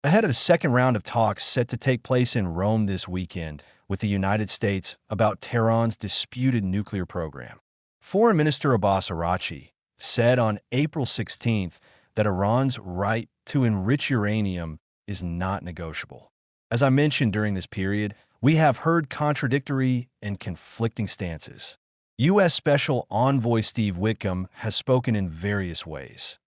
Ahead of a second round of talks set to take place in Rome this weekend with the United States about Tehran's disputed nuclear program. Foreign Minister Abbas Araghchi said on April 16th that Iran's right to enrich uranium is not negotiable. As I mentioned during this period, we have heard contradictory and conflicting stances. U.S. Special Envoy Steve Witkom has spoken in various ways.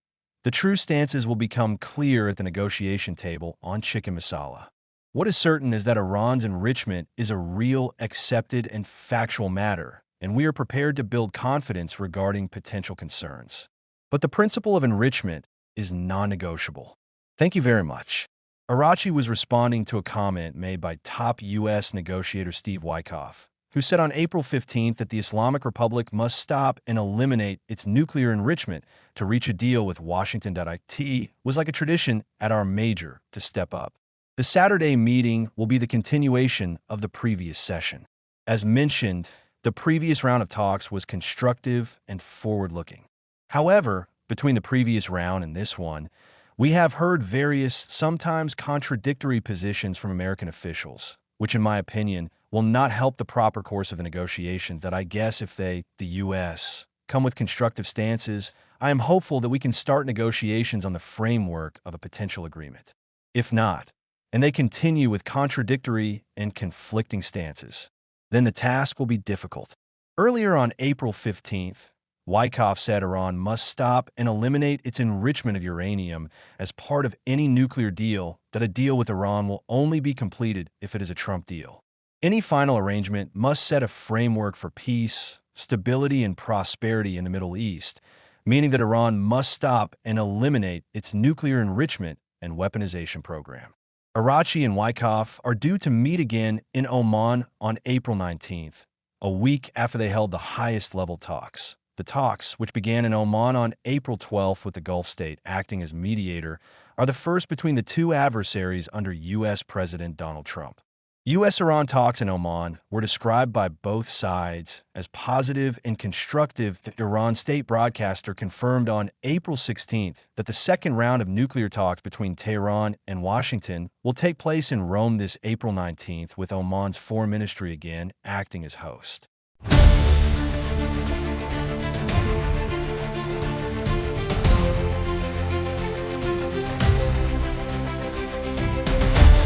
The true stances will become clear at the negotiation table on chicken masala. What is certain is that Iran's enrichment is a real, accepted, and factual matter, and we are prepared to build confidence regarding potential concerns. But the principle of enrichment is non-negotiable. Thank you very much. Araghchi was responding to a comment made by top U.S. negotiator Steve Witkoff, who said on April 15th that the Islamic Republic must stop and eliminate its nuclear enrichment to reach a deal with Washington. It was like a tradition at our major to step up. The Saturday meeting will be the continuation of the previous session. As mentioned, the previous round of talks was constructive and forward-looking. However, between the previous round and this one, we have heard various, sometimes contradictory positions from American officials, which in my opinion will not help the proper course of the negotiations that I guess if they, the U.S., come with constructive stances, I am hopeful that we can start negotiations on the framework of a potential agreement. If not, and they continue with contradictory and conflicting stances, then the task will be difficult. Earlier on April 15th, Witkoff said Iran must stop and eliminate its enrichment of uranium as part of any nuclear deal, that a deal with Iran will only be completed if it is a Trump deal. Any final arrangement must set a framework for peace, stability, and prosperity in the Middle East, meaning that Iran must stop and eliminate its nuclear enrichment and weaponization program. Araghchi and Witkoff are due to meet again in Oman on April 19th, a week after they held the highest-level talks. The talks, which began in Oman on April 12th with the Gulf state acting as mediator, are the first between the two adversaries under U.S. President Donald Trump. U.S.-Iran talks in Oman were described by both sides as positive and constructive. The Iran state broadcaster confirmed on April 16th that the second round of nuclear talks between Tehran and Washington will take place in Rome this April 19th, with Oman's foreign ministry again acting as host.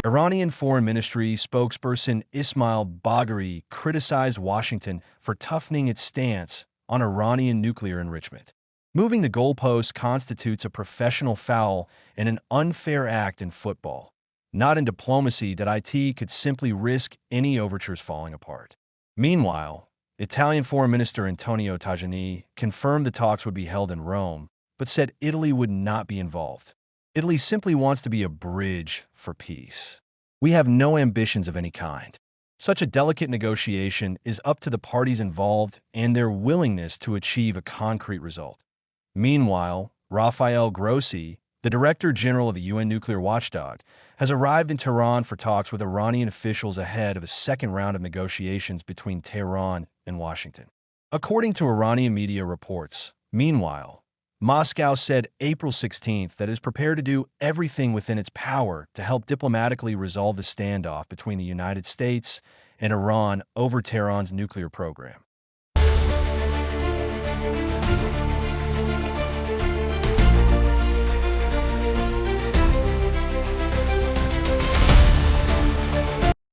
Iranian Foreign Ministry spokesperson Ismail Bagheri criticized Washington for toughening its stance on Iranian nuclear enrichment. Moving the goalposts constitutes a professional foul and an unfair act in football, not in diplomacy. That it could simply risk any overtures falling apart. Meanwhile, Italian Foreign Minister Antonio Tajani confirmed the talks would be held in Rome, but said Italy would not be involved. Italy simply wants to be a bridge for peace. We have no ambitions of any kind. Such a delicate negotiation is up to the parties involved and their willingness to achieve a concrete result. Meanwhile, Rafael Grossi, the Director General of the UN nuclear watchdog, has arrived in Tehran for talks with Iranian officials ahead of a second round of negotiations between Tehran and Washington. According to Iranian media reports, meanwhile, Moscow said April 16th that it is prepared to do everything within its power to help diplomatically resolve the standoff between the United States and Iran over Tehran's nuclear program.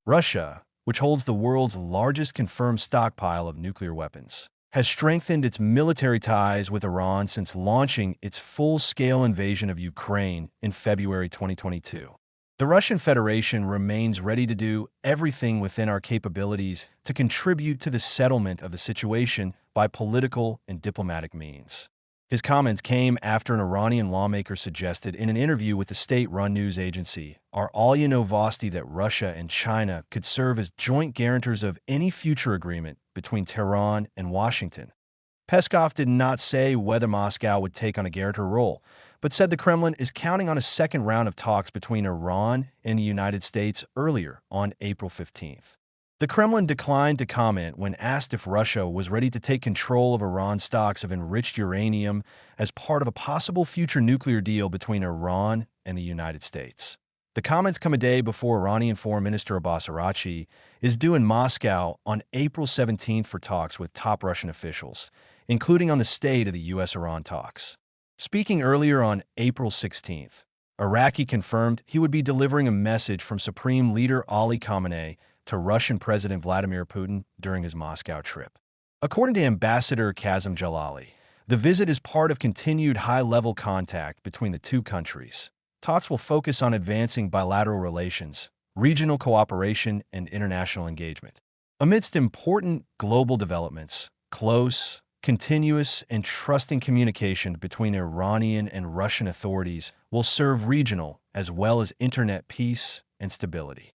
Russia, which holds the world's largest confirmed stockpile of nuclear weapons, has strengthened its military ties with Iran since launching its full-scale invasion of Ukraine in February 2022. The Russian Federation remains ready to do everything within our capabilities to contribute to the settlement of the situation by political and diplomatic means. His comments came after an Iranian lawmaker suggested in an interview with the state-run news agency Alya Novosti that Russia and China could serve as joint guarantors of any future agreement between Tehran and Washington. Peskov did not say whether Moscow would take on a guarantor role, but said the Kremlin is counting on a second round of talks between Iran and the United States earlier on April 15th. The Kremlin declined to comment when asked if Russia was ready to take control of Iran's stocks of enriched uranium as part of a possible future nuclear deal between Iran and the United States. The comments come a day before Iranian Foreign Minister Abbas Araghchi is due in Moscow on April 17th for talks with top Russian officials, including on the state of the U.S.-Iran talks. Speaking earlier on April 16th, Araghchi confirmed he would be delivering a message from Supreme Leader Ali Khamenei to Russian President Vladimir Putin during his Moscow trip. According to Ambassador Kazem Jalali, the visit is part of continued high-level contact between the two countries. Talks will focus on advancing bilateral relations, regional cooperation, and international engagement. Amidst important global developments, close, continuous, and trusting communication between Iranian and Russian authorities will serve regional as well as internet peace and stability.